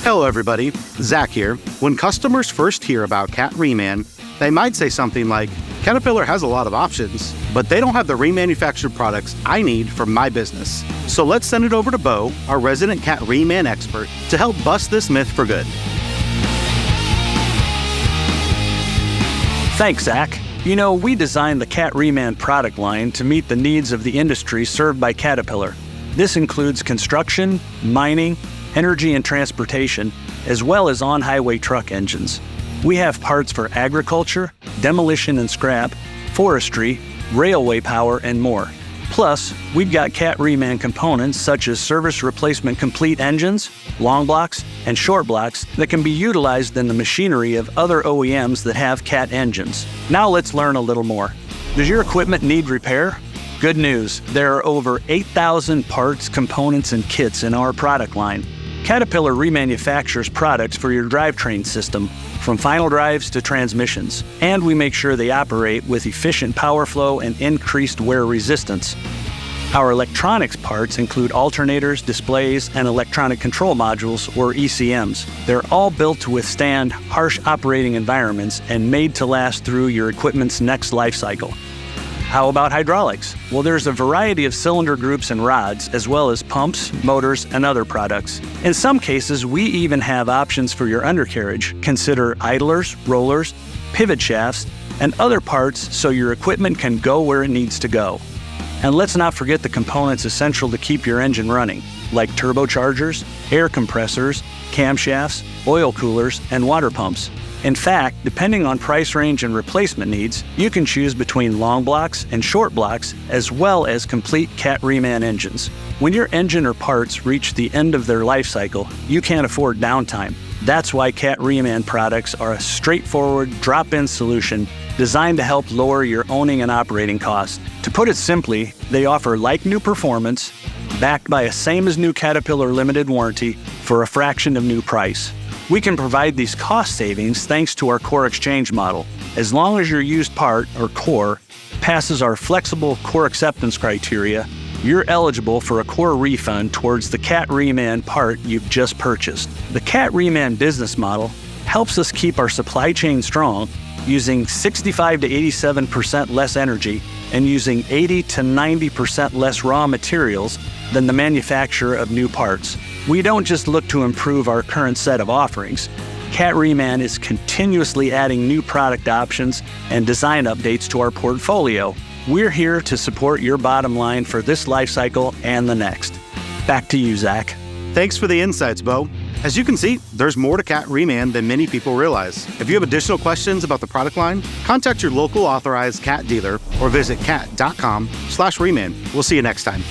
Hello everybody, Zach here. When customers first hear about Cat Reman, they might say something like, Caterpillar has a lot of options, but they don't have the remanufactured products I need for my business. So let's send it over to Bo, our resident Cat Reman expert, to help bust this myth for good. Thanks, Zach. You know, we designed the Cat Reman product line to meet the needs of the industry served by Caterpillar. This includes construction, mining, energy and transportation, as well as on-highway truck engines. We have parts for agriculture, demolition and scrap, forestry, railway power, and more. Plus, we've got Cat Reman components such as service replacement complete engines, long blocks, and short blocks that can be utilized in the machinery of other OEMs that have Cat engines. Now let's learn a little more. Does your equipment need repair? Good news, there are over 8,000 parts, components, and kits in our product line. Caterpillar remanufactures products for your drivetrain system, from final drives to transmissions, and we make sure they operate with efficient power flow and increased wear resistance. Our electronics parts include alternators, displays, and electronic control modules, or ECMs. They're all built to withstand harsh operating environments and made to last through your equipment's next life cycle. How about hydraulics? Well, there's a variety of cylinder groups and rods, as well as pumps, motors, and other products. In some cases, we even have options for your undercarriage. Consider idlers, rollers, pivot shafts, and other parts so your equipment can go where it needs to go. And let's not forget the components essential to keep your engine running, like turbochargers, air compressors, camshafts, oil coolers, and water pumps. In fact, depending on price range and replacement needs, you can choose between long blocks and short blocks, as well as complete Cat Reman engines. When your engine or parts reach the end of their life cycle, you can't afford downtime. That's why Cat Reman products are a straightforward, drop-in solution designed to help lower your owning and operating costs. To put it simply, they offer like-new performance, backed by a same-as-new Caterpillar limited warranty for a fraction of new price. We can provide these cost savings thanks to our core exchange model. As long as your used part, or core, passes our flexible core acceptance criteria, you're eligible for a core refund towards the Cat Reman part you've just purchased. The Cat Reman business model helps us keep our supply chain strong, using 65 to 87% less energy and using 80 to 90% less raw materials than the manufacturer of new parts. We don't just look to improve our current set of offerings. Cat Reman is continuously adding new product options and design updates to our portfolio. We're here to support your bottom line for this life cycle and the next. Back to you, Zach. Thanks for the insights, Bo. As you can see, there's more to Cat Reman than many people realize. If you have additional questions about the product line, contact your local authorized Cat dealer or visit cat.com/Reman. We'll see you next time.